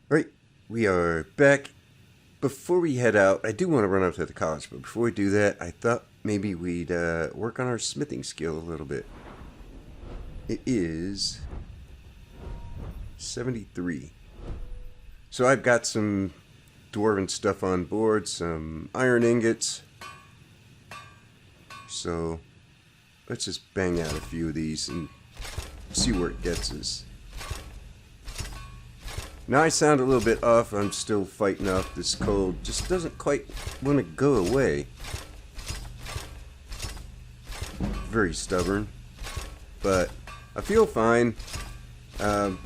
Alright, we are back. Before we head out, I do want to run up to the college, but before we do that, I thought maybe we'd work on our smithing skill a little bit. It is 73. So I've got some dwarven stuff on board, some iron ingots. So let's just bang out a few of these and see where it gets us. Now I sound a little bit off. I'm still fighting off this cold. Just doesn't quite want to go away. Very stubborn. But I feel fine. I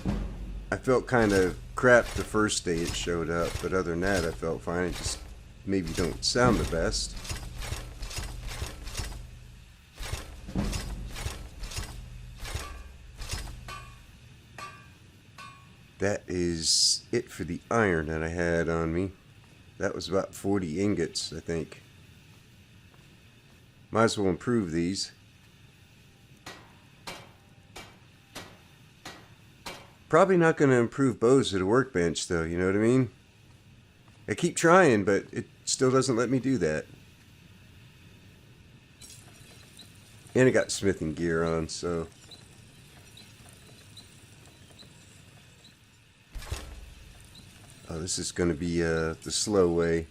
felt kind of crap the first day it showed up. But other than that, I felt fine. I just maybe don't sound the best. That is it for the iron that I had on me. That was about 40 ingots, I think. Might as well improve these. Probably not going to improve bows at a workbench, though, you know what I mean? I keep trying, but it still doesn't let me do that. And I got smithing gear on, so... Oh, this is going to be the slow way.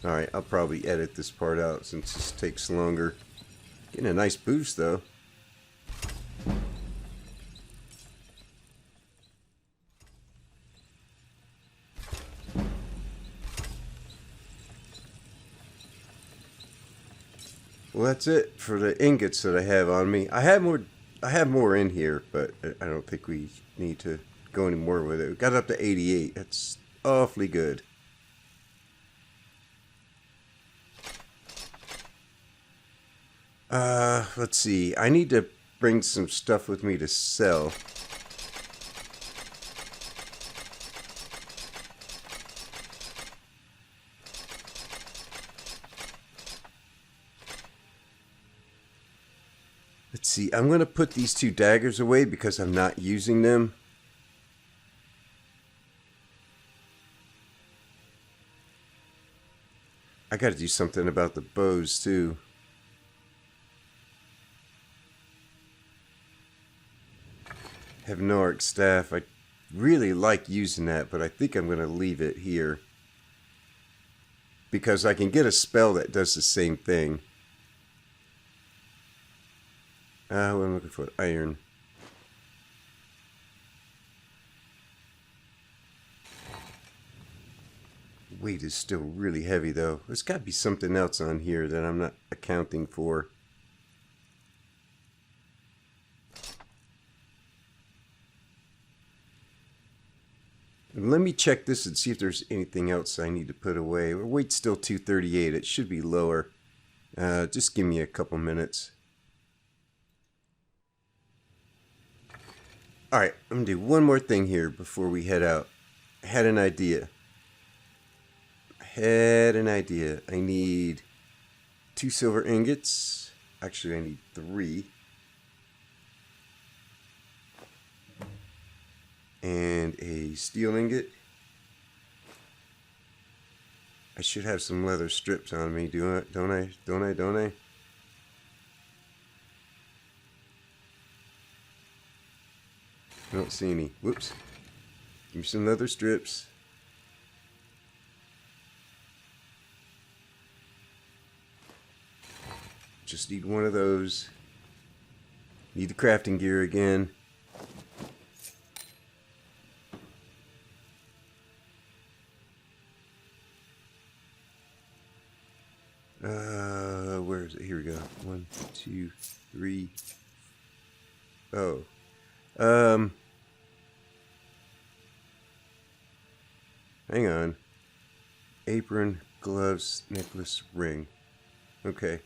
Alright, I'll probably edit this part out since this takes longer. Getting a nice boost, though. Well, that's it for the ingots that I have on me. I have more in here, but I don't think we need to go any more with it. We got up to 88. That's awfully good. Let's see. I need to bring some stuff with me to sell. Let's see, I'm going to put these two daggers away because I'm not using them. I got to do something about the bows too. Have no arc staff. I really like using that, but I think I'm going to leave it here. Because I can get a spell that does the same thing. What I'm looking for, iron. Weight is still really heavy though. There's got to be something else on here that I'm not accounting for. And let me check this and see if there's anything else I need to put away. Our weight's still 238. It should be lower. Just give me a couple minutes. Alright, I'm going to do one more thing here before we head out. I had an idea. I need 2 silver ingots. Actually, I need 3. And a steel ingot. I should have some leather strips on me, don't I? I don't see any. Whoops. Give me some leather strips. Just need one of those. Need the crafting gear again. Where is it? Here we go. 1, 2, 3. Oh. Hang on. Apron, gloves, necklace, ring. Okay.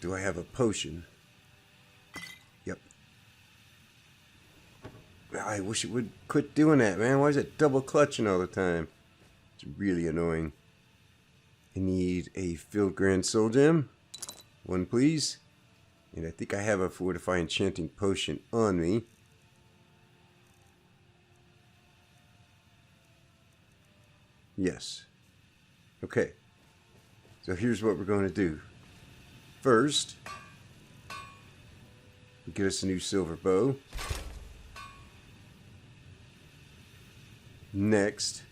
Do I have a potion? Yep. I wish it would quit doing that, man. Why is it double clutching all the time? It's really annoying. I need a Field Grand Soul Gem. One, please. And I think I have a Fortify enchanting potion on me. Yes. Okay. So here's what we're going to do. First, we get us a new silver bow. Next,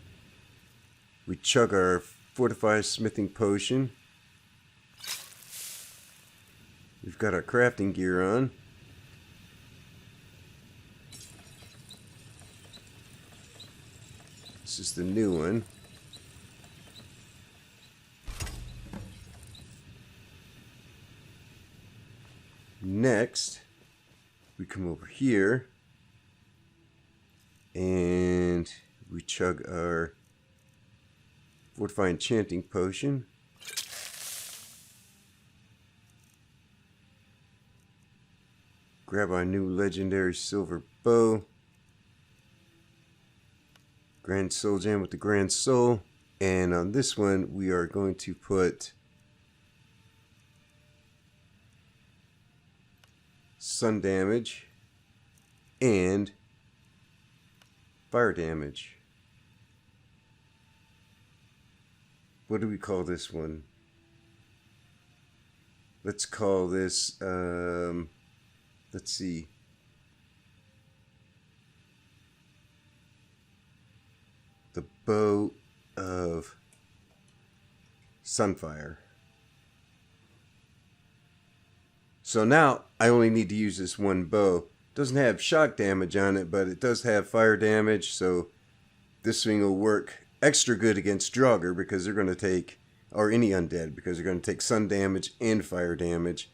we chug our Fortify smithing potion. We've got our crafting gear on. This is the new one. Next, we come over here and we chug our Fortify enchanting potion. Grab our new legendary silver bow. Grand Soul Gem with the Grand Soul. And on this one, we are going to put sun damage and fire damage. What do we call this one? Let's call this, let's see. The Bow of Sunfire. So now I only need to use this one bow. Doesn't have shock damage on it, but it does have fire damage, so this thing will work extra good against Draugr because they're going to take, or any undead, because they're going to take sun damage and fire damage,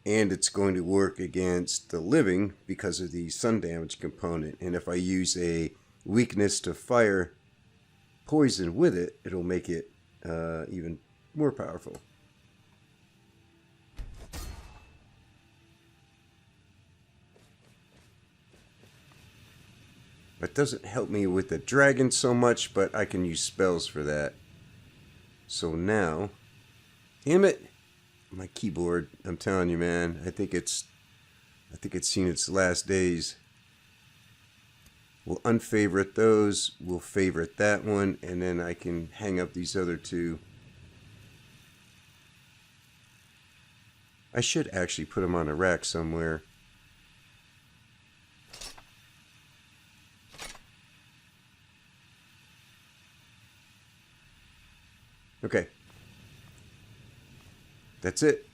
and it's going to work against the living because of the sun damage component. And if I use a weakness to fire poison with it, it'll make it even more powerful. It doesn't help me with the dragon so much, but I can use spells for that. So now, damn it, my keyboard, I'm telling you, man, I think it's seen its last days. We'll unfavorite those, we'll favorite that one, and then I can hang up these other two. I should actually put them on a rack somewhere. Okay. That's it.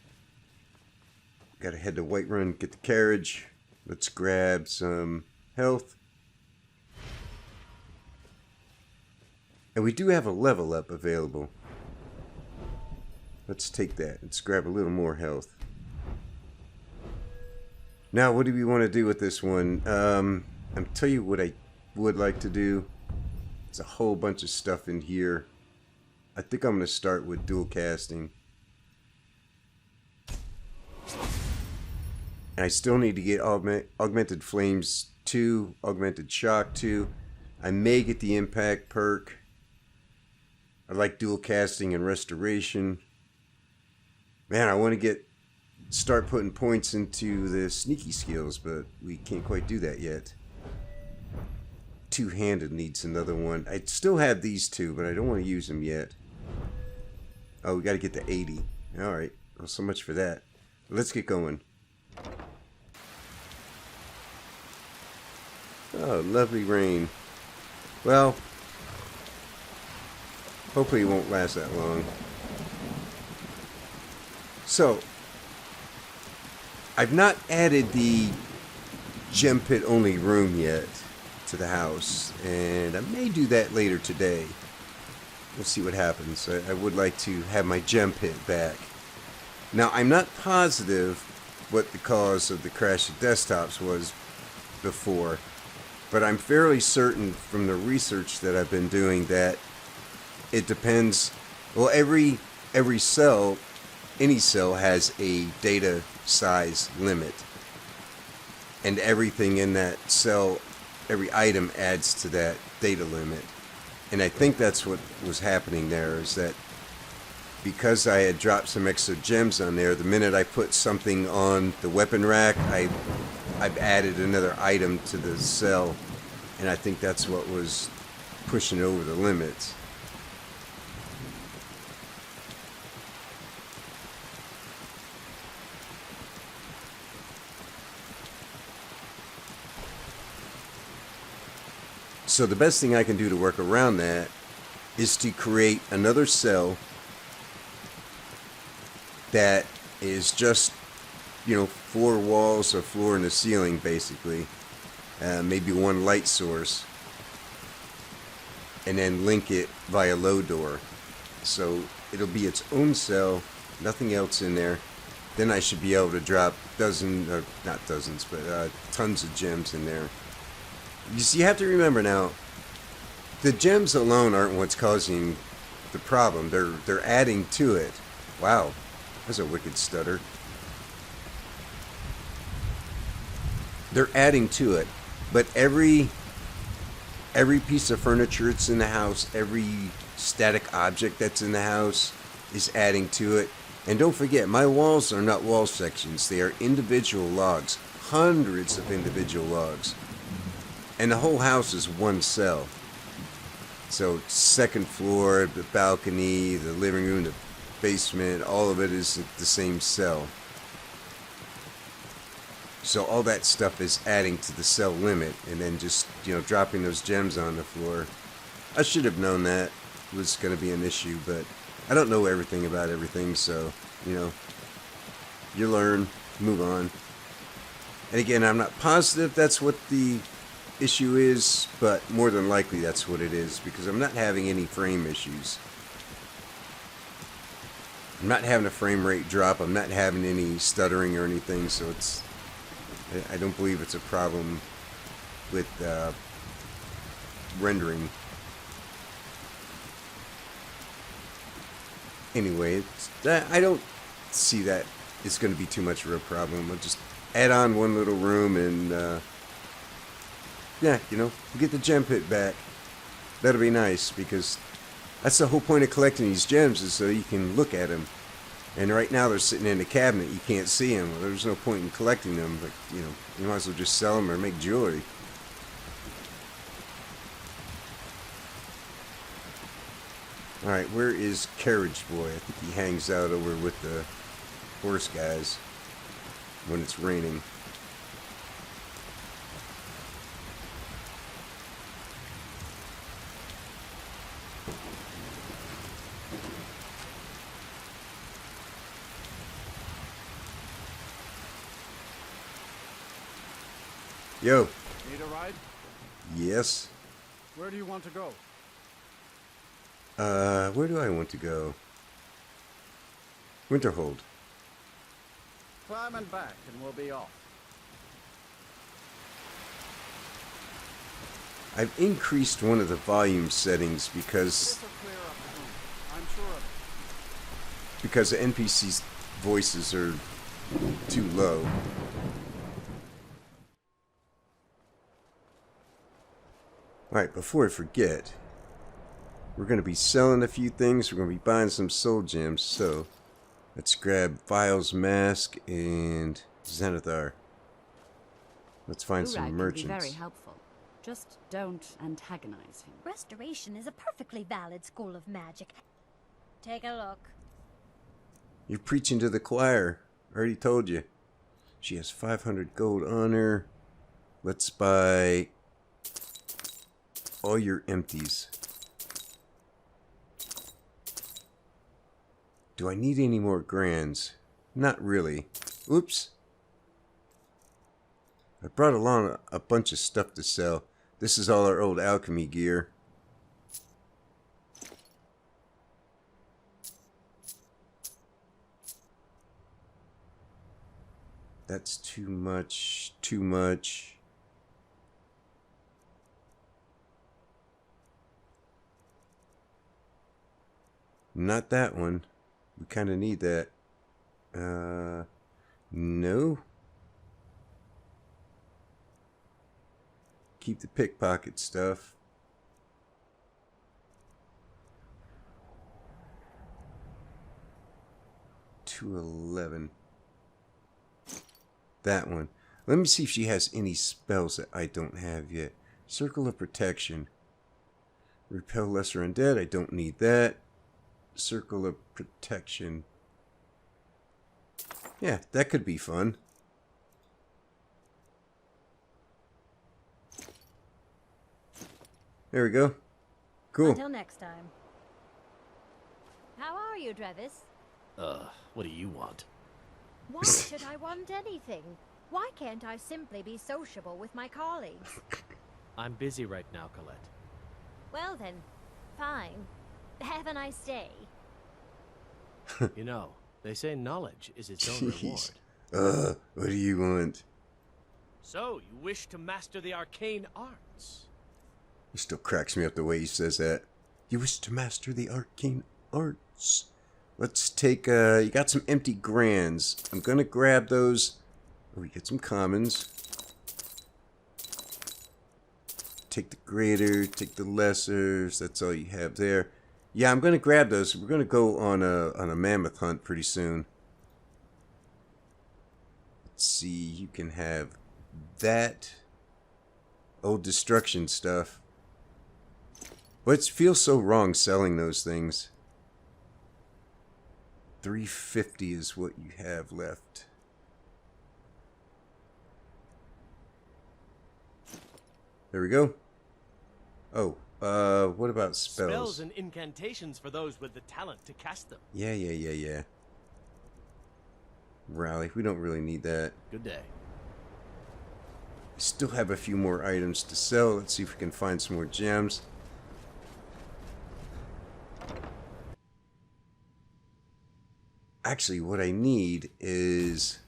Gotta head to Whiterun, get the carriage. Let's grab some health. And we do have a level up available. Let's take that. Let's grab a little more health. Now, what do we want to do with this one? I'll tell you what I would like to do. There's a whole bunch of stuff in here. I think I'm going to start with dual casting. And I still need to get Augmented Flames 2, Augmented Shock 2. I may get the Impact perk. I like dual casting and restoration. Man, I want to start putting points into the sneaky skills, but we can't quite do that yet. Two-handed needs another one. I still have these two, but I don't want to use them yet. Oh, we got to get to 80. Alright, well, so much for that. Let's get going. Oh, lovely rain. Well, hopefully it won't last that long. So, I've not added the gem pit only room yet to the house, and I may do that later today. We'll see what happens. I would like to have my gem pit back. Now, I'm not positive what the cause of the crash of desktops was before, but I'm fairly certain from the research that I've been doing that it depends. Well, every cell, any cell has a data size limit, and everything in that cell, every item adds to that data limit. And I think that's what was happening there, is that because I had dropped some extra gems on there, the minute I put something on the weapon rack, I've added another item to the cell, and I think that's what was pushing over the limits. So the best thing I can do to work around that is to create another cell that is just, you know, 4 walls, a floor, and a ceiling, basically. Maybe one light source. And then link it via low door. So it'll be its own cell, nothing else in there. Then I should be able to drop tons of gems in there. You see, you have to remember now, the gems alone aren't what's causing the problem. They're adding to it. Wow, that's a wicked stutter. They're adding to it, but every piece of furniture that's in the house, every static object that's in the house is adding to it. And don't forget, my walls are not wall sections. They are individual logs, hundreds of individual logs. And the whole house is one cell. So second floor, the balcony, the living room, the basement, all of it is the same cell. So all that stuff is adding to the cell limit, and then just, you know, dropping those gems on the floor. I should have known that was going to be an issue, but I don't know everything about everything, so, you know, you learn, move on. And again, I'm not positive that's what the issue is, but more than likely that's what it is, because I'm not having any frame issues. I'm not having a frame rate drop. I'm not having any stuttering or anything, so I don't believe it's a problem with rendering. Anyway, I don't see that it's going to be too much of a problem. I'll just add on one little room and yeah, you know, get the gem pit back. That'll be nice, because that's the whole point of collecting these gems, is so you can look at them. And right now they're sitting in the cabinet. You can't see them. Well, there's no point in collecting them, but, you know, you might as well just sell them or make jewelry. Alright, where is Carriage Boy? I think he hangs out over with the horse guys when it's raining. Yo. Need a ride? Yes. Where do you want to go? Where do I want to go? Winterhold. Climb and back and we'll be off. I've increased one of the volume settings because This'll clear up soon. I'm sure of it. because the NPC's voices are too low. Alright, before I forget, we're going to be selling a few things. We're going to be buying some soul gems. So, let's grab Vile's Mask and Zenithar. Let's find some merchants. Can be very helpful. Just don't antagonize him. Restoration is a perfectly valid school of magic. Take a look. You're preaching to the choir. I already told you. She has 500 gold on her. Let's buy all your empties. Do I need any more grands? Not really. Oops. I brought along a bunch of stuff to sell. This is all our old alchemy gear. That's too much. Too much. Not that one. We kind of need that. No. Keep the pickpocket stuff. 211. That one. Let me see if she has any spells that I don't have yet. Circle of Protection. Repel Lesser Undead. I don't need that. Circle of Protection. Yeah, that could be fun. There we go. Cool. Until next time. How are you, Drevis? What do you want? Why should I want anything? Why can't I simply be sociable with my colleagues? I'm busy right now, Colette. Well then, fine. Have a nice day. You know, they say knowledge is its own reward. What do you want? So, you wish to master the arcane arts? It still cracks me up the way he says that. You wish to master the arcane arts. Let's take, you got some empty grands. I'm gonna grab those. Oh, we get some commons. Take the greater, take the lessers. That's all you have there. Yeah, I'm gonna grab those. We're gonna go on a mammoth hunt pretty soon. Let's see, you can have that. Old destruction stuff. But it feels so wrong selling those things. 350 is what you have left. There we go. Oh, what about spells? Spells and incantations for those with the talent to cast them. Yeah. Rally, we don't really need that. Good day. Still have a few more items to sell. Let's see if we can find some more gems. Actually, what I need is...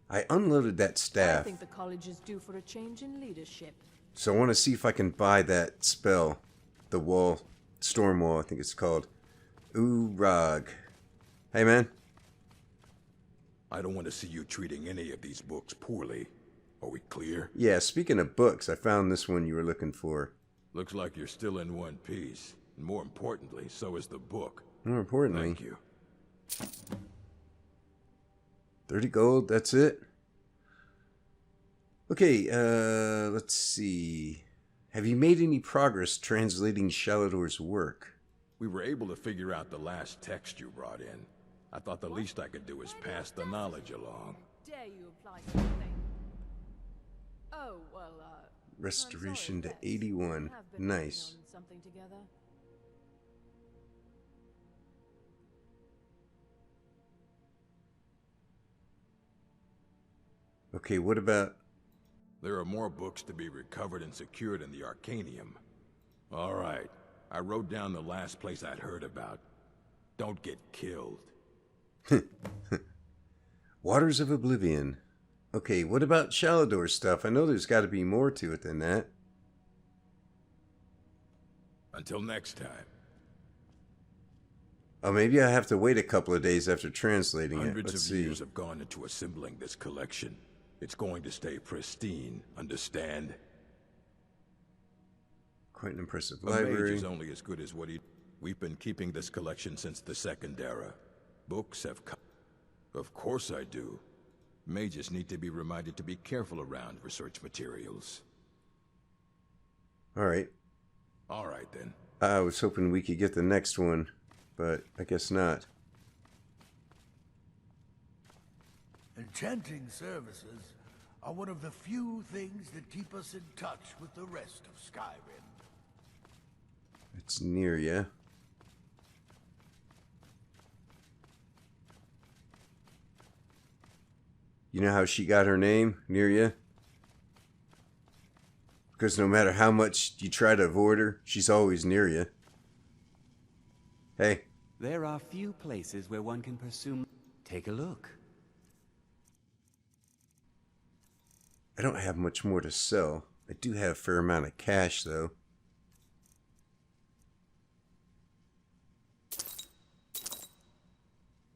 I unloaded that I staff. think the college is due for a change in leadership. So I want to see if I can buy that spell. The wall. Storm wall, I think it's called. Urag. Hey, man. I don't want to see you treating any of these books poorly. Are we clear? Yeah, speaking of books, I found this one you were looking for. Looks like you're still in one piece. And more importantly, so is the book. More importantly, Thank you. 30 gold, that's it. Okay, let's see. Have you made any progress translating Shalador's work? We were able to figure out the last text you brought in. I thought the least I could do is pass the knowledge along. Dare you apply something? Oh, well, Restoration I'm to sorry, Bess. 81. We have been Nice. working on something together. Okay, what about... There are more books to be recovered and secured in the Arcanium. All right. I wrote down the last place I'd heard about. Don't get killed. Waters of Oblivion. Okay, what about Shalador stuff? I know there's got to be more to it than that. Until next time. Oh, maybe I have to wait a couple of days after translating it. Hundreds Let's of see. years have gone into assembling this collection. It's going to stay pristine, understand? Quite an impressive A mage library. is only as good as what he... We've been keeping this collection since the Second Era. Books have come... Of course I do. Mages need to be reminded to be careful around research materials. All right. All right, then. I was hoping we could get the next one, but I guess not. Enchanting services are one of the few things that keep us in touch with the rest of Skyrim. It's near ya. You know how she got her name, Nearya? Because no matter how much you try to avoid her, she's always near you. Hey. There are few places where one can pursue... Take a look. I don't have much more to sell. I do have a fair amount of cash, though.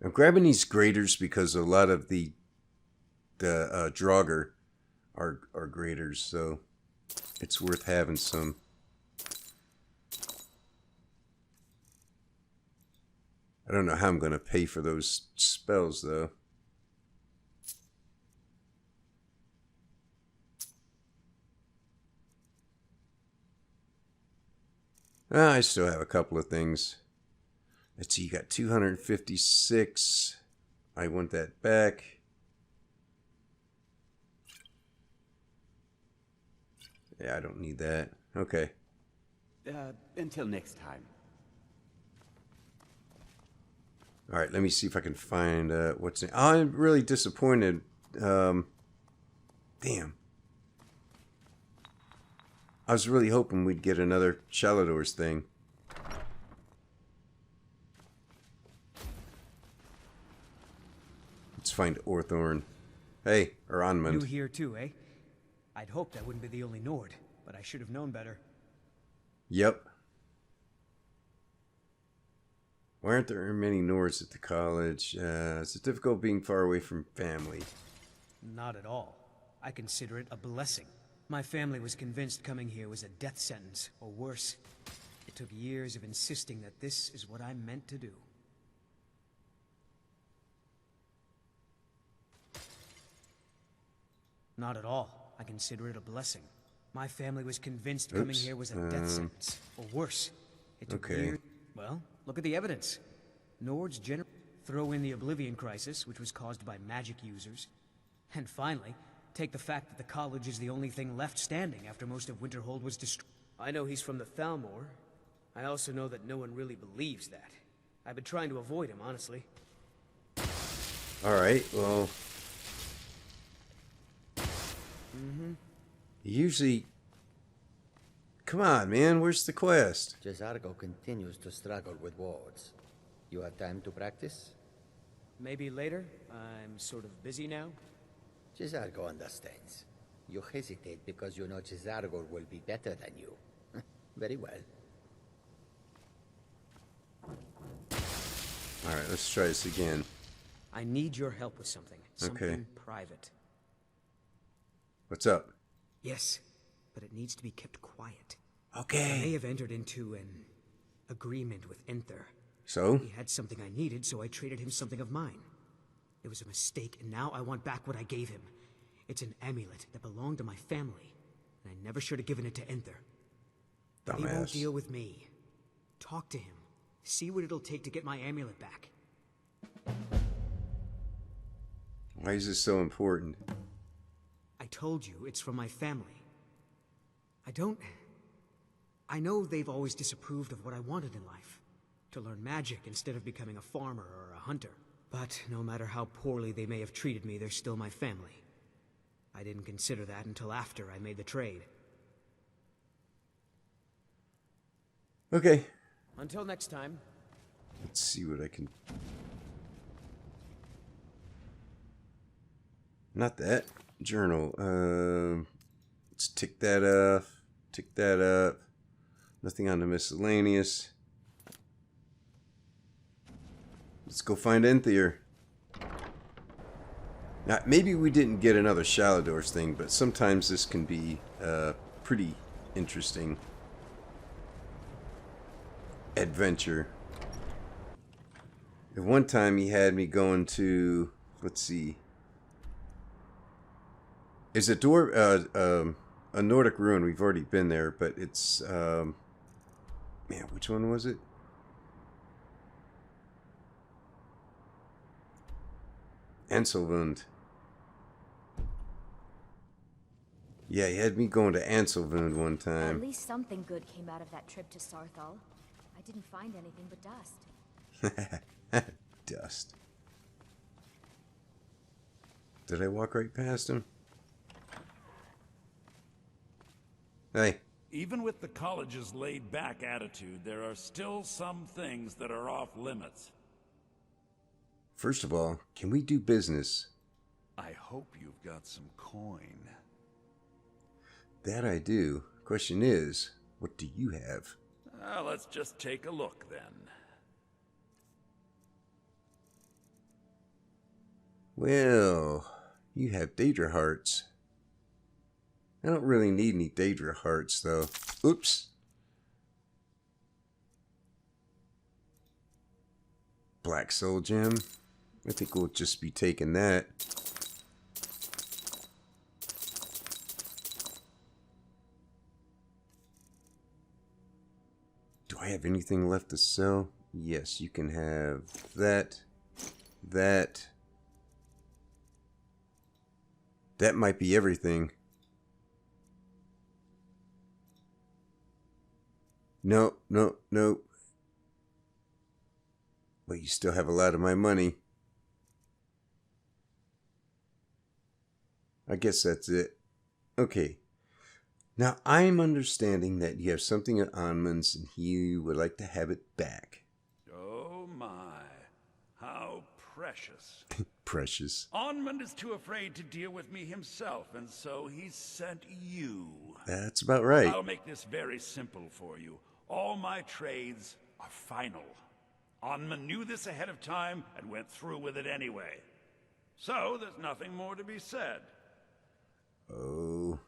I'm grabbing these graders because a lot of the Draugr are graders, so it's worth having some. I don't know how I'm going to pay for those spells, though. I still have a couple of things. Let's see, you got 256. I want that back. Yeah, I don't need that. Okay. Until next time. All right, let me see if I can find what's in. I'm really disappointed. Damn. I was really hoping we'd get another Shalador's thing. Let's find Orthorn. Hey, or Onmund. You here too, eh? I'd hoped I wouldn't be the only Nord, but I should have known better. Yep. Why aren't there many Nords at the college? Is it difficult being far away from family? Not at all. I consider it a blessing. My family was convinced coming here was a death sentence, or worse. It took years of insisting that this is what I'm meant to do. Not at all. I consider it a blessing. My family was convinced coming here was a death sentence, or worse. It took years. Well, look at the evidence. Nords throw in the Oblivion Crisis, which was caused by magic users. And finally, take the fact that the college is the only thing left standing after most of Winterhold was destroyed. I know he's from the Thalmor. I also know that no one really believes that. I've been trying to avoid him, honestly. Alright, well... Usually... Come on, man, where's the quest? Cesargo continues to struggle with wards. You have time to practice? Maybe later. I'm sort of busy now. Cesargo understands. You hesitate because you know Cesargo will be better than you. Very well. Alright, let's try this again. I need your help with something. Something private. What's up? Yes, but it needs to be kept quiet. Okay. I may have entered into an agreement with Enther. So? He had something I needed, so I traded him something of mine. It was a mistake, and now I want back what I gave him. It's an amulet that belonged to my family, and I never should have given it to Enther. But he won't deal with me. Talk to him. See what it'll take to get my amulet back. Why is this so important? I told you, it's from my family. I know they've always disapproved of what I wanted in life. To learn magic instead of becoming a farmer or a hunter. But no matter how poorly they may have treated me, they're still my family. I didn't consider that until after I made the trade. Okay. Until next time. Let's see what I can... Not that. Journal. Let's tick that off. Tick that up. Nothing on the miscellaneous. Let's go find Enther. Now, maybe we didn't get another Shalador's thing, but sometimes this can be pretty interesting adventure. At one time, he had me going to, let's see, it's a Nordic ruin. We've already been there, but it's man, which one was it? Anselvund. Yeah, he had me going to Anselvund one time. At least something good came out of that trip to Sarthal. I didn't find anything but dust. Dust. Did I walk right past him? Hey. Even with the college's laid-back attitude, there are still some things that are off limits. First of all, can we do business? I hope you've got some coin. That I do. Question is, what do you have? Let's just take a look then. Well, you have Daedra hearts. I don't really need any Daedra hearts, though. Oops. Black Soul Gem. I think we'll just be taking that. Do I have anything left to sell? Yes, you can have that. That. That might be everything. No, no, no. But you still have a lot of my money. I guess that's it. Okay. Now, I'm understanding that you have something at Onmund's and he would like to have it back. Oh my. How precious. Precious. Onmund is too afraid to deal with me himself, and so he sent you. That's about right. I'll make this very simple for you. All my trades are final. Onmund knew this ahead of time and went through with it anyway. So, there's nothing more to be said. Oh.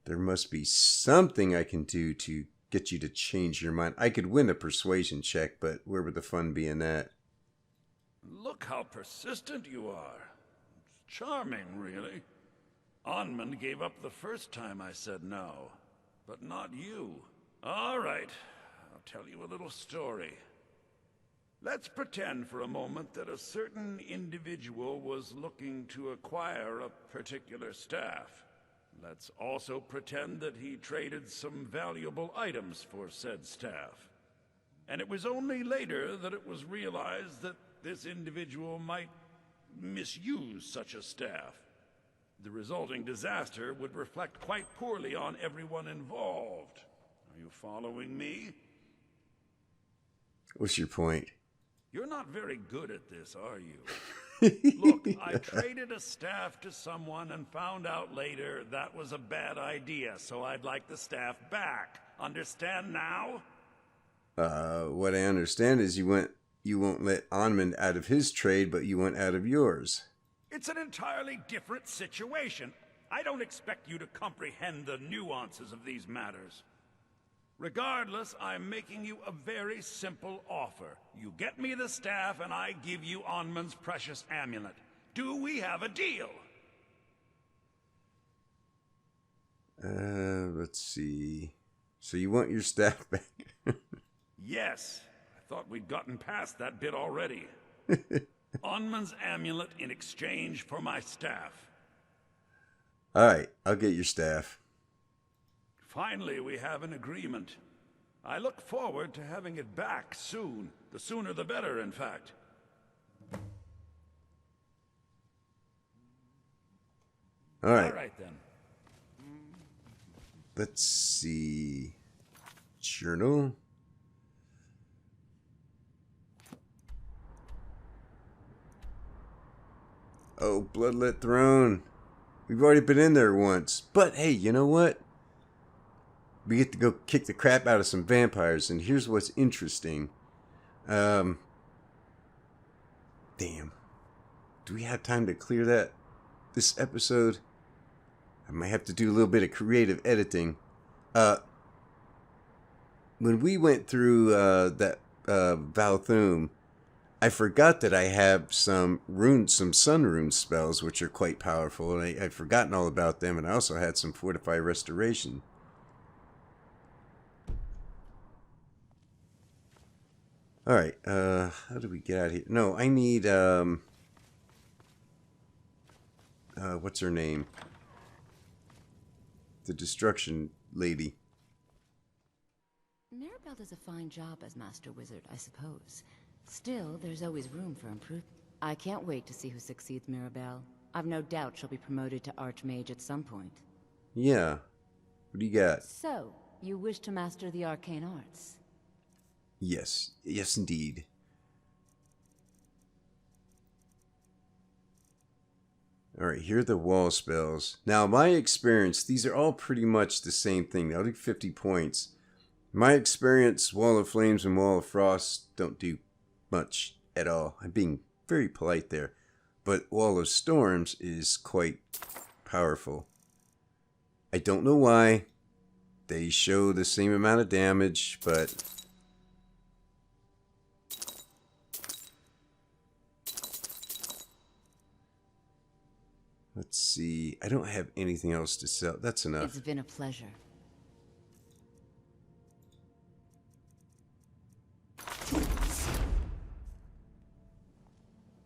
There must be something I can do to get you to change your mind. I could win a persuasion check, but where would the fun be in that? Look how persistent you are. It's charming, really. Onmund gave up the first time I said no, but not you. All right, I'll tell you a little story. Let's pretend for a moment that a certain individual was looking to acquire a particular staff. Let's also pretend that he traded some valuable items for said staff. And it was only later that it was realized that this individual might misuse such a staff. The resulting disaster would reflect quite poorly on everyone involved. Are you following me? What's your point? You're not very good at this, are you? Look, I traded a staff to someone and found out later that was a bad idea, so I'd like the staff back. Understand now? What I understand is you won't let Onmund out of his trade, but you went out of yours. It's an entirely different situation. I don't expect you to comprehend the nuances of these matters. Regardless, I'm making you a very simple offer. You get me the staff, and I give you Onmund's precious amulet. Do we have a deal? Let's see. So you want your staff back? Yes. I thought we'd gotten past that bit already. Onmund's amulet in exchange for my staff. Alright, I'll get your staff. Finally, we have an agreement. I look forward to having it back soon. The sooner the better, in fact. Alright. All right, then. Let's see. Journal. Oh, Bloodlet Throne. We've already been in there once. But hey, you know what? We get to go kick the crap out of some vampires, and here's what's interesting. Damn. Do we have time to clear that this episode? I might have to do a little bit of creative editing. When we went through that Valthum, I forgot that I have some sun rune spells, which are quite powerful, and I'd forgotten all about them, and I also had some Fortify Restoration. Alright, how do we get out of here? No, I need, what's her name? The Destruction Lady. Mirabelle does a fine job as Master Wizard, I suppose. Still, there's always room for improvement. I can't wait to see who succeeds Mirabelle. I've no doubt she'll be promoted to Archmage at some point. Yeah. What do you got? So, you wish to master the arcane arts? Yes. Yes, indeed. Alright, here are the wall spells. Now, my experience, these are all pretty much the same thing. They'll do 50 points. My experience, Wall of Flames and Wall of Frost don't do much at all. I'm being very polite there. But Wall of Storms is quite powerful. I don't know why. They show the same amount of damage, but Let's see. I don't have anything else to sell. That's enough. It's been a pleasure.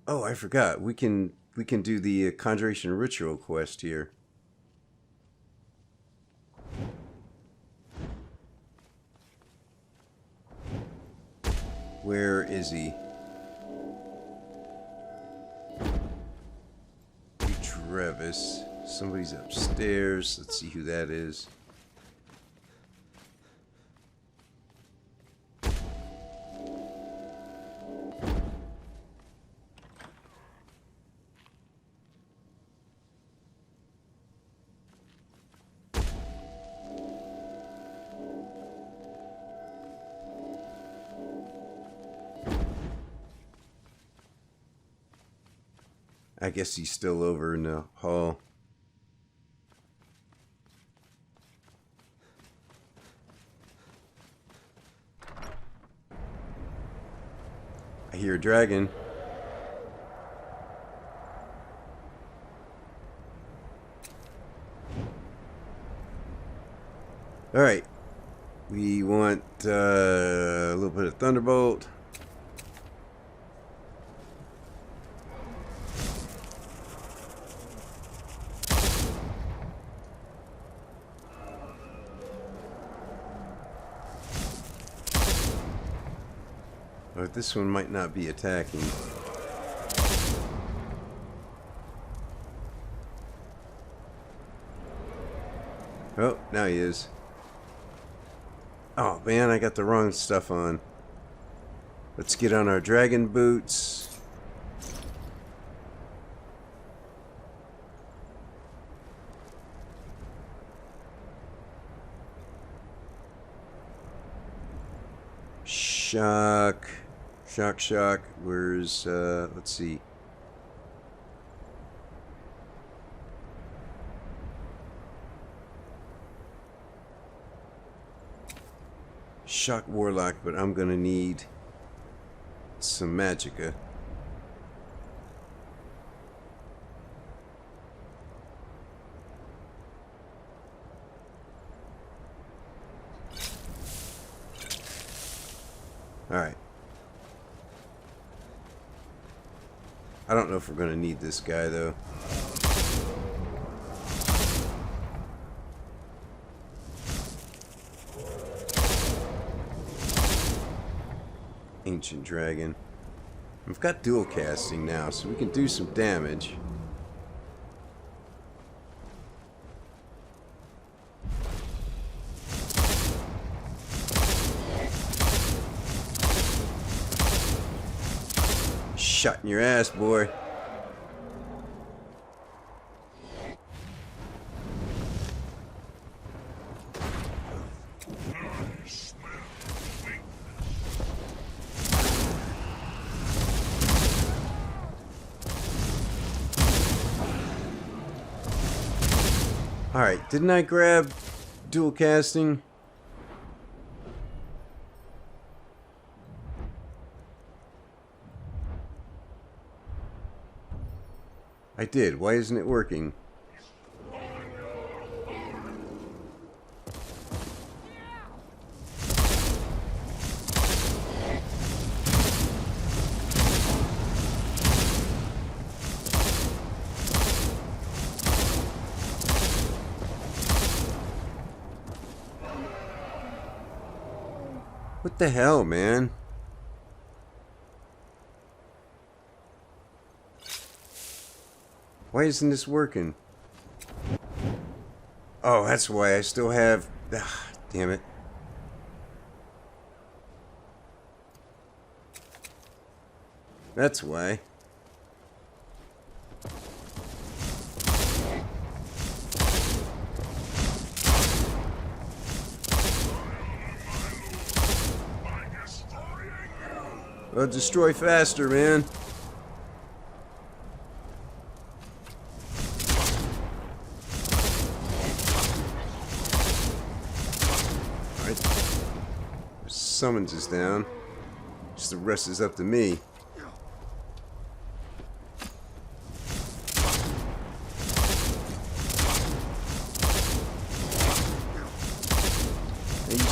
Oh, I forgot. We can do the Conjuration Ritual quest here. Where is he? Travis. Somebody's upstairs. Let's see who that is. I guess he's still over in the hall. I hear a dragon. Alright. We want a little bit of Thunderbolt. But this one might not be attacking. Oh, now he is. Oh man, I got the wrong stuff on. Let's get on our dragon boots. Shock. Shock. Where's, let's see. Shock Warlock, but I'm gonna need some magicka. Alright. I don't know if we're gonna need this guy though. Ancient Dragon. We've got dual casting now, so we can do some damage. Shot in your ass, boy. Alright, didn't I grab dual casting? I did. Why isn't it working? What the hell, man? Why isn't this working? Oh, that's why I still have... Ah, damn it. That's why. Well, destroy faster, man. Summons is down. Just the rest is up to me.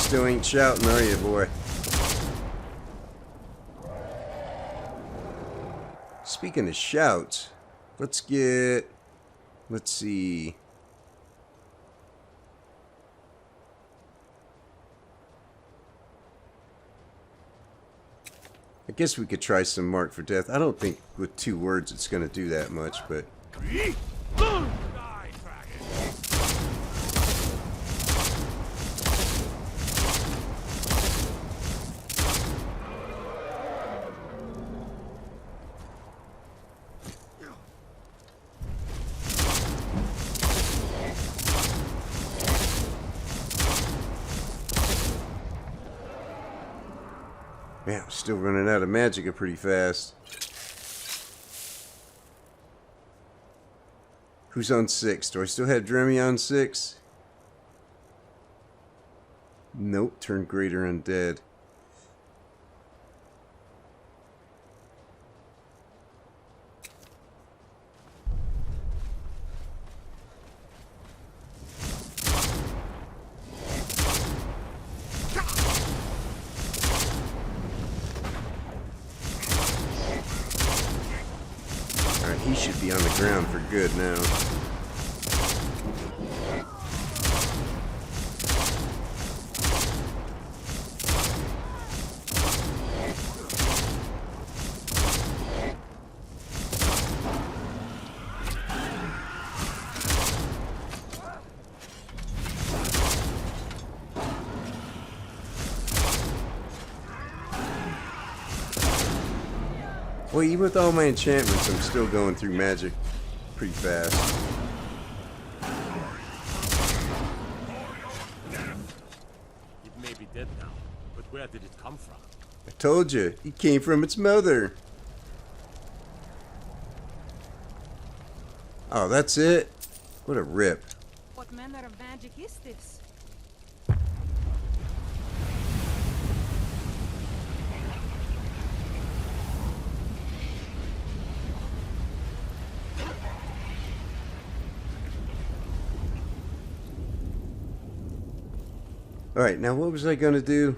Still ain't shouting, are you, boy? Speaking of shouts, let's see. I guess we could try some Mark for Death. I don't think with 2 words it's going to do that much, but... Man, I'm still running out of magicka pretty fast. Who's on 6? Do I still have Dremy on 6? Nope, turn greater undead. He should be on the ground for good now. Well, even with all my enchantments, I'm still going through magic pretty fast. It may be dead now, but where did it come from? I told you, it came from its mother. Oh, that's it? What a rip. What manner of magic is this? Alright, now what was I going to do?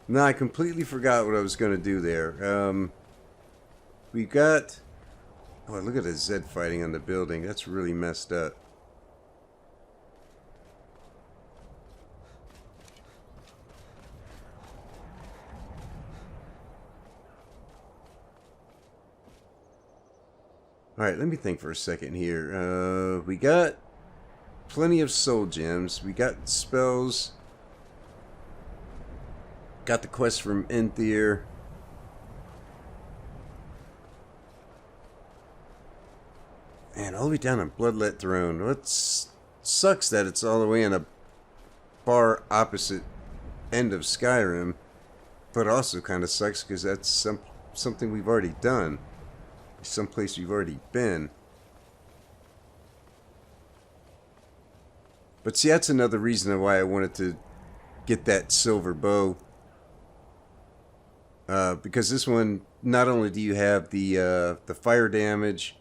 No, I completely forgot what I was going to do there. We got... Oh, look at the Zed fighting on the building. That's really messed up. Alright, let me think for a second here. We got plenty of soul gems. We got spells. Got the quest from Enthier. Man, all the way down on Bloodlet Throne. What sucks that it's all the way in a far opposite end of Skyrim. But also kind of sucks because that's something we've already done. Someplace we've already been. But see, that's another reason why I wanted to get that silver bow. Because this one, not only do you have the fire damage,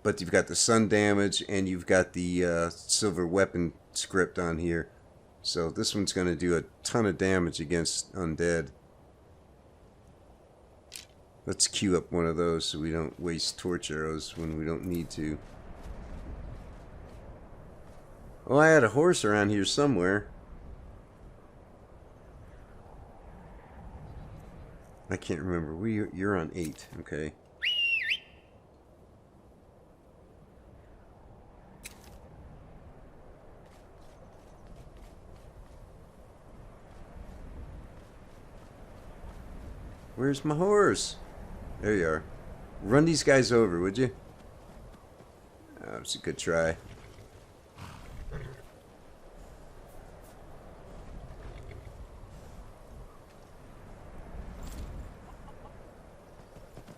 but you've got the sun damage, and you've got the silver weapon script on here. So this one's going to do a ton of damage against undead. Let's queue up one of those so we don't waste torch arrows when we don't need to. Oh, I had a horse around here somewhere. I can't remember. You're on 8. Okay. Where's my horse? There you are. Run these guys over, would you? That was a good try.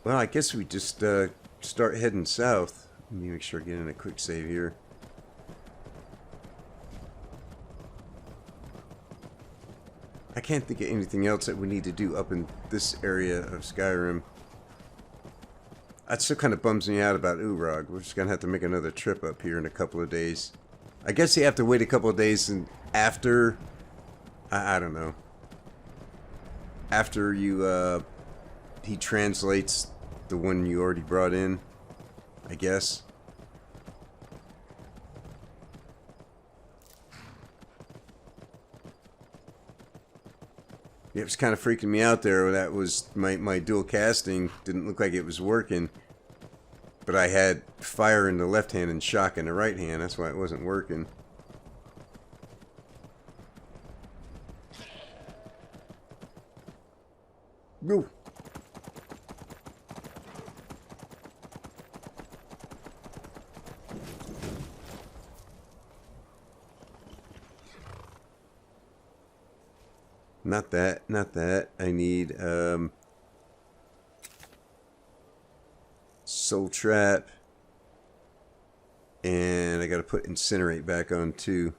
Well, I guess we just start heading south. Let me make sure I get in a quick save here. I can't think of anything else that we need to do up in this area of Skyrim. That still kind of bums me out about Urag. We're just going to have to make another trip up here in a couple of days. I guess you have to wait a couple of days and after... I don't know. After you, he translates the one you already brought in, I guess. It was kind of freaking me out there. That was my dual casting. Didn't look like it was working. But I had fire in the left hand and shock in the right hand. That's why it wasn't working. Go. Not that, not that. I need Soul Trap, and I gotta put Incinerate back on too.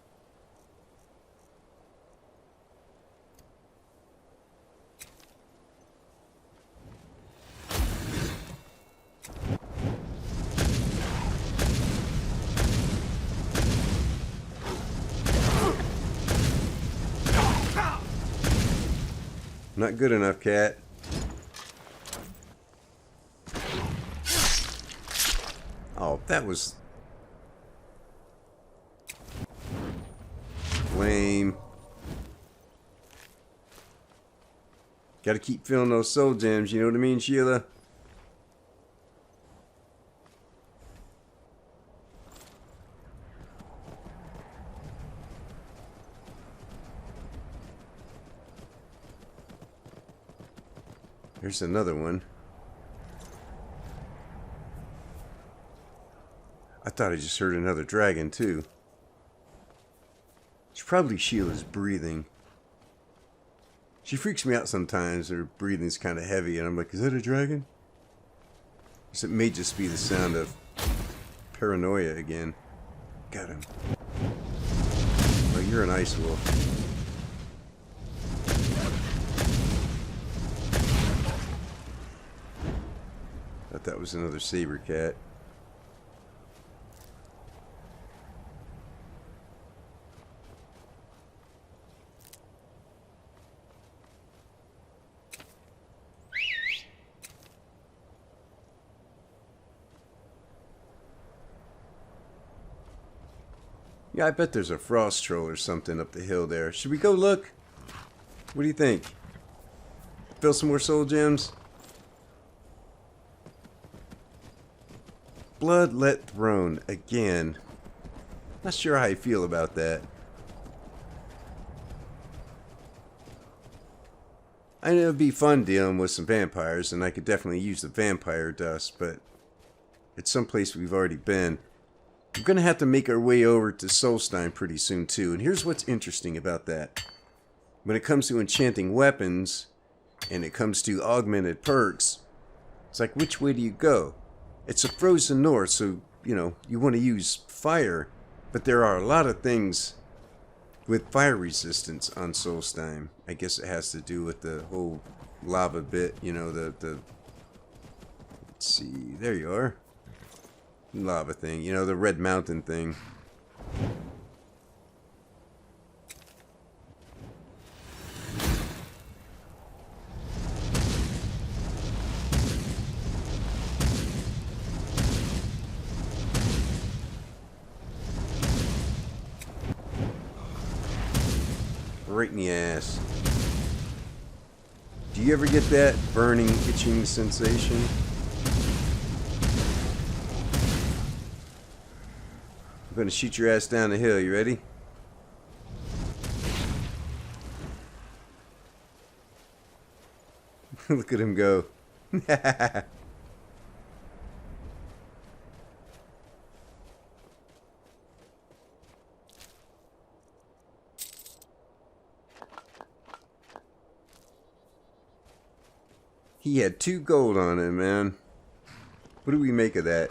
Not good enough, cat. Oh, that was lame. Gotta keep filling those soul gems, you know what I mean, Sheila? Here's another one. I thought I just heard another dragon, too. It's probably Sheila's breathing. She freaks me out sometimes. Her breathing's kind of heavy, and I'm like, is that a dragon? So it may just be the sound of paranoia again. Got him. Oh, you're an ice wolf. That was another saber cat. Yeah, I bet there's a frost troll or something up the hill there. Should we go look? What do you think? Fill some more soul gems? Bloodlet Throne again. Not sure how I feel about that. I know it'd be fun dealing with some vampires, and I could definitely use the vampire dust, but it's someplace we've already been. We're gonna have to make our way over to Solstheim pretty soon too, and here's what's interesting about that. When it comes to enchanting weapons, and it comes to augmented perks, it's like, which way do you go? It's a frozen north, so, you know, you want to use fire. But there are a lot of things with fire resistance on Solstheim. I guess it has to do with the whole lava bit, you know, the let's see, there you are. Lava thing, you know, the red mountain thing. Right in the ass. Do you ever get that burning, itching sensation? I'm gonna shoot your ass down the hill. You ready? Look at him go. He had 2 gold on him, man. What do we make of that?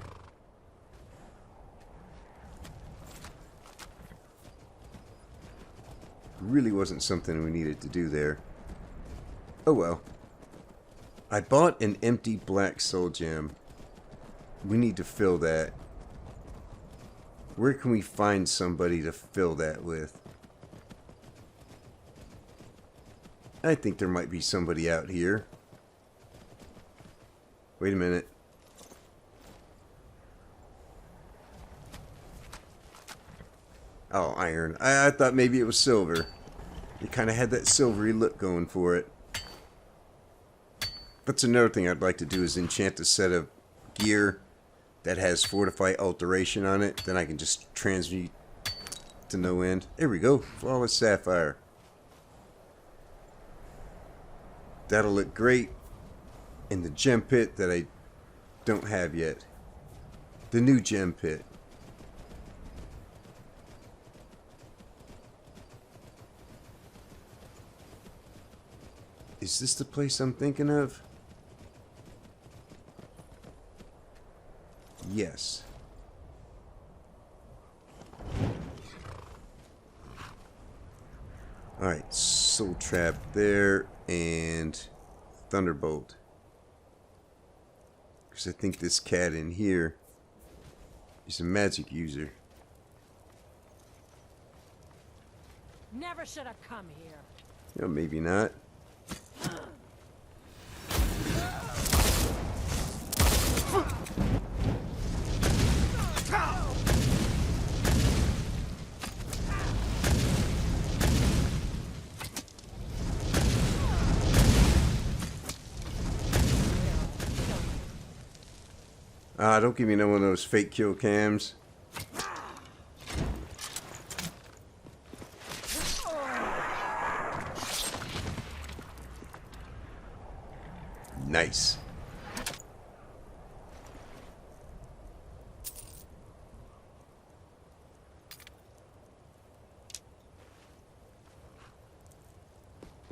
Really wasn't something we needed to do there. Oh well. I bought an empty black soul gem. we need to fill that. Where can we find somebody to fill that with? I think there might be somebody out here. Wait a minute. Oh, iron. I thought maybe it was silver. It kind of had that silvery look going for it. That's another thing I'd like to do, is enchant a set of gear that has Fortify alteration on it. Then I can just transmute to no end. There we go. Flawless sapphire. That'll look great in the gem pit that I don't have yet. The new gem pit. Is this the place I'm thinking of? Yes. Alright, Soul Trap there, and Thunderbolt. Because I think this cat in here is a magic user. Never should have come here. No, maybe not. Don't give me no one of those fake kill cams. Nice.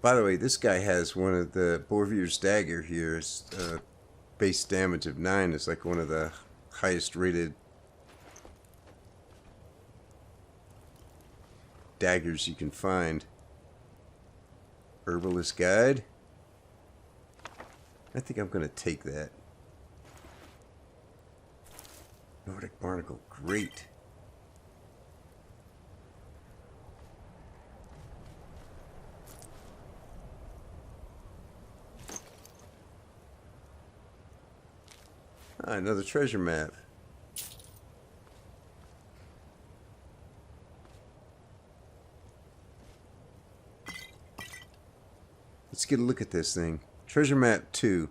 By the way, this guy has one of the Borvir's dagger here. It's base damage of 9. It's like one of the highest rated daggers you can find. Herbalist Guide. I think I'm going to take that. Nordic Barnacle, great. Another treasure map. Let's get a look at this thing. Treasure map 2.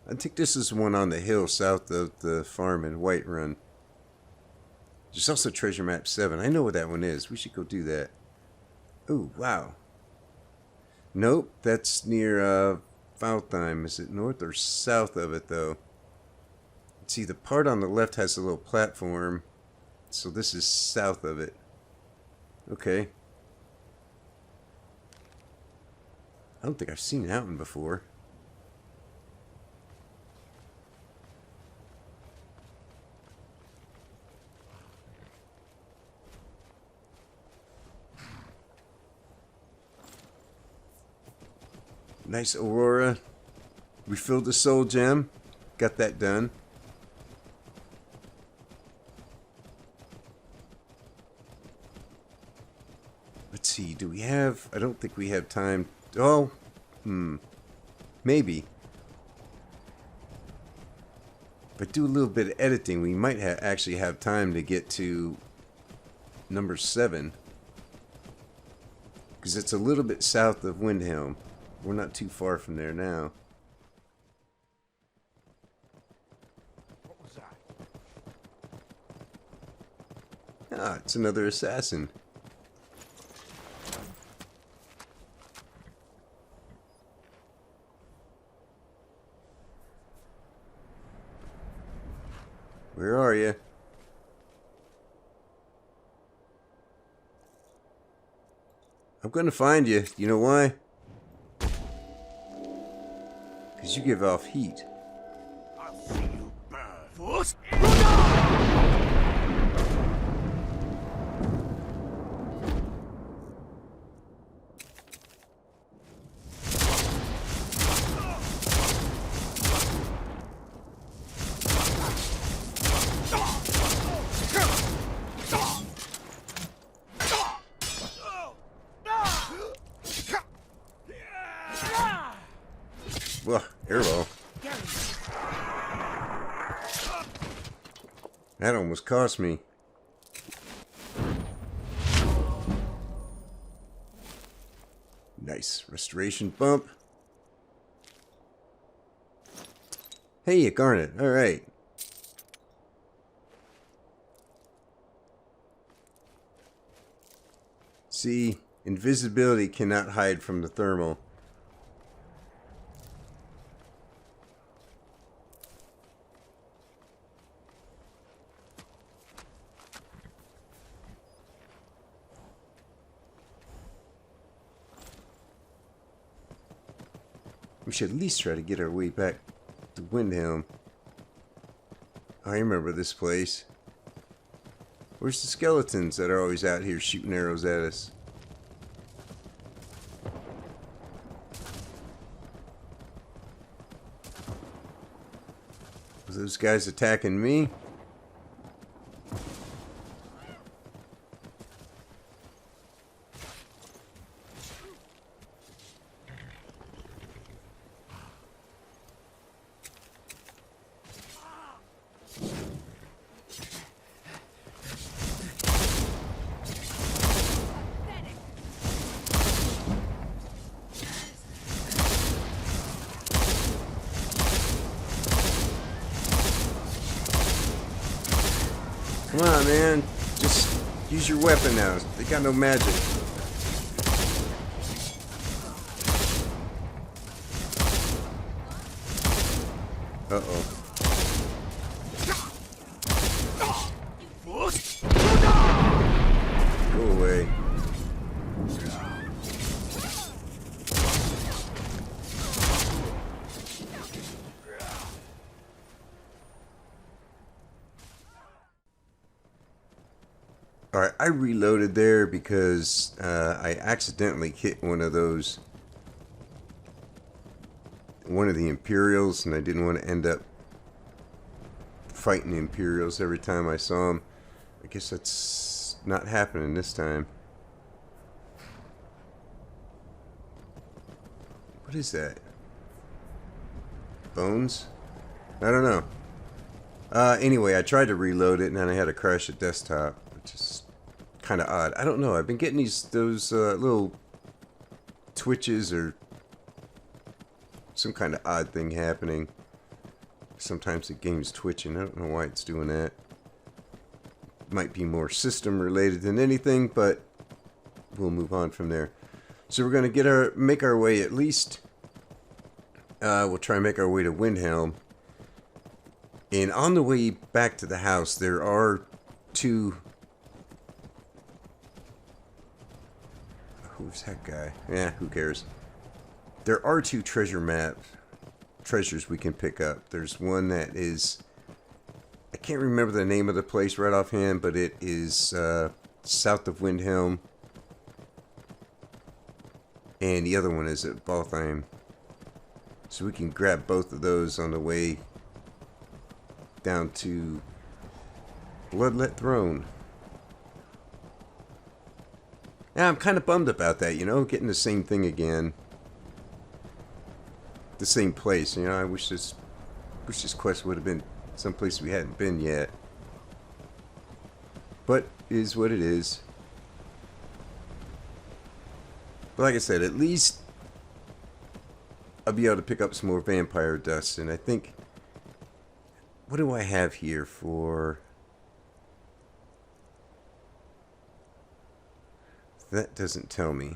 I think this is one on the hill south of the farm in Whiterun. There's also treasure map 7. I know what that one is. We should go do that. Oh, wow. Nope, that's near Valtheim. Is it north or south of it, though? See, the part on the left has a little platform, so this is south of it. Okay. I don't think I've seen that one before. Nice Aurora. We filled the soul gem. Got that done. Let's see, do we have... I don't think we have time... Oh, maybe. If I do a little bit of editing, we might actually have time to get to number 7. Because it's a little bit south of Windhelm. We're not too far from there now. What was that? Ah, it's another assassin. Where are you? I'm gonna find you. You know why? Because you give off heat. I'll see you burn. Force. Ugh, airball. That almost cost me. Nice. Restoration bump. Hey, a garnet. Alright. See, invisibility cannot hide from the thermal. We should at least try to get our way back to Windhelm. I remember this place. Where's the skeletons that are always out here shooting arrows at us? Was those guys attacking me? Come on, man. Just use your weapon now. They got no magic. Uh-oh. Go away. Alright, I reloaded there because I accidentally hit one of the Imperials, and I didn't want to end up fighting the Imperials every time I saw them. I guess that's not happening this time. What is that? Bones? I don't know. Anyway, I tried to reload it and then I had to crash the desktop, which is kind of odd. I don't know. I've been getting those little twitches or some kind of odd thing happening. Sometimes the game's twitching. I don't know why it's doing that. Might be more system related than anything, but we'll move on from there. So we're going to make our way at least. We'll try and make our way to Windhelm. And on the way back to the house, there are two. Who's that guy? Yeah, who cares? There are two treasures we can pick up. There's one that is, I can't remember the name of the place right offhand, but it is south of Windhelm. And the other one is at Baltheim. So we can grab both of those on the way down to Bloodlet Throne. Yeah, I'm kind of bummed about that, you know, getting the same thing again. The same place, you know. I wish this quest would have been someplace we hadn't been yet. But it is what it is. But like I said, at least I'll be able to pick up some more vampire dust. And I think, what do I have here for? That doesn't tell me.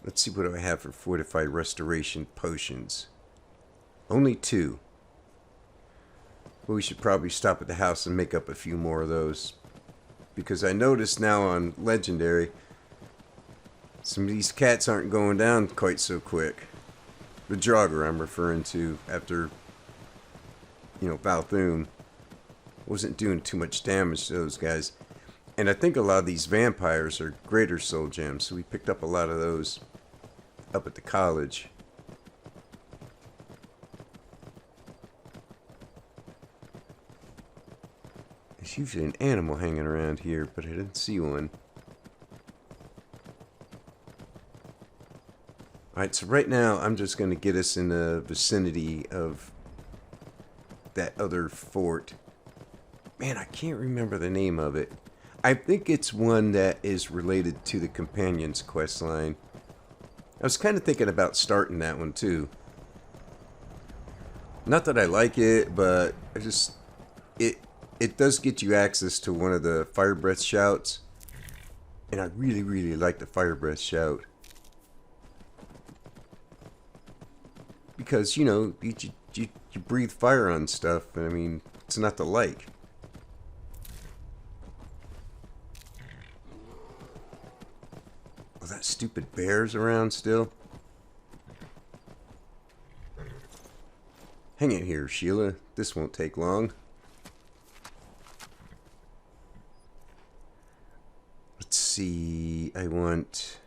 Let's see, what do I have for Fortify restoration potions? Only 2. Well, we should probably stop at the house and make up a few more of those. Because I noticed now on Legendary, some of these cats aren't going down quite so quick. The Draugr I'm referring to, after, you know, Balthoon wasn't doing too much damage to those guys. And I think a lot of these vampires are greater soul gems, so we picked up a lot of those up at the college. There's usually an animal hanging around here, but I didn't see one. Alright, so right now I'm just going to get us in the vicinity of that other fort. Man, I can't remember the name of it. I think it's one that is related to the Companion's quest line. I was kind of thinking about starting that one too. Not that I like it, but I just... It does get you access to one of the fire breath shouts. And I really, really like the fire breath shout. Because, you know, you breathe fire on stuff, and I mean, it's not to like. Oh, that stupid bear's around still? Hang in here, Sheila. This won't take long. Let's see, I want...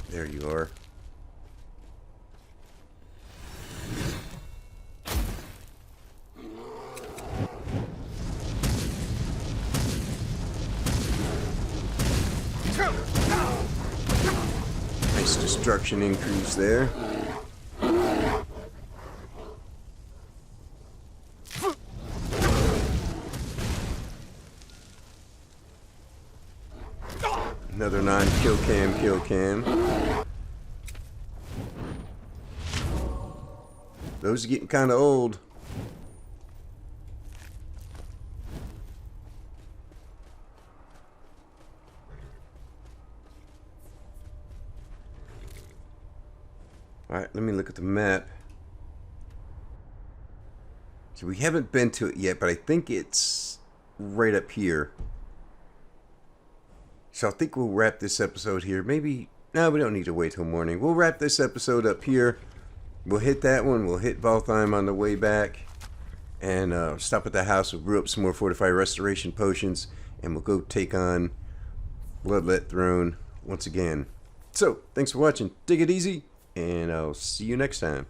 There you are. Nice destruction increase there. Another non-kill cam, kill cam. Those are getting kind of old. Alright, let me look at the map. So we haven't been to it yet, but I think it's right up here. So I think we'll wrap this episode here. Maybe, no, we don't need to wait till morning. We'll wrap this episode up here. We'll hit that one. We'll hit Valtheim on the way back. And stop at the house. We'll brew up some more Fortify restoration potions. And we'll go take on Bloodlet Throne once again. So, thanks for watching. Take it easy. And I'll see you next time.